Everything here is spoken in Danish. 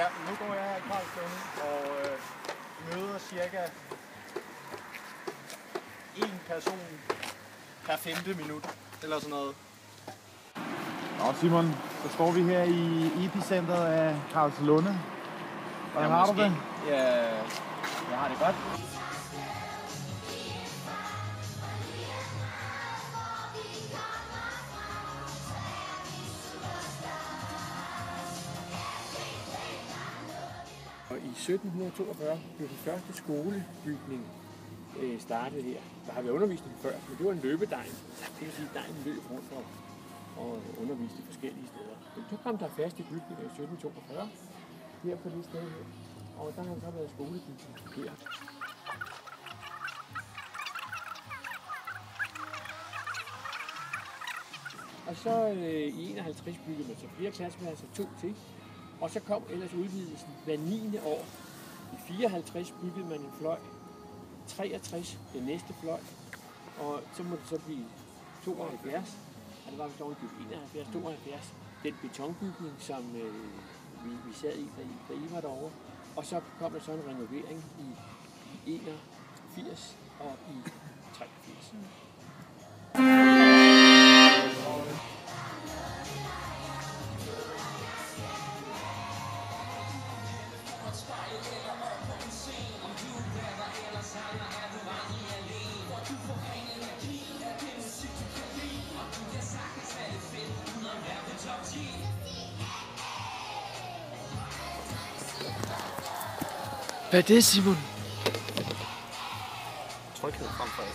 Ja, nu går jeg her i Karlslunde og møder cirka en person per 5. minut, eller sådan noget. Nå Simon, så står vi her i epicentret af Karlslunde. Hvordan har du det? Ja, jeg har det godt. I 1742 blev den første skolebygning startet her. Der har været undervisning før, men det var en løbedegn. Det vil sige, at degnen løb rundt og underviste forskellige steder. Men så kom der faste bygninger i 1742 her på det sted her. Og der har så været skolebygning her. Og så i 51 byggede man så flere klasseværelser, 2 til. Og så kom ellers udvidelsen hver 9. år. I 54 byggede man en fløj, 63 den næste fløj, og så må det så blive 72, og det var vist oven i 71, 72, den betonbygning, som vi sad i, da I var derovre. Og så kom der så en renovering i 81 og i 83. Hvad er det, Simon? Tryghed frem for alt.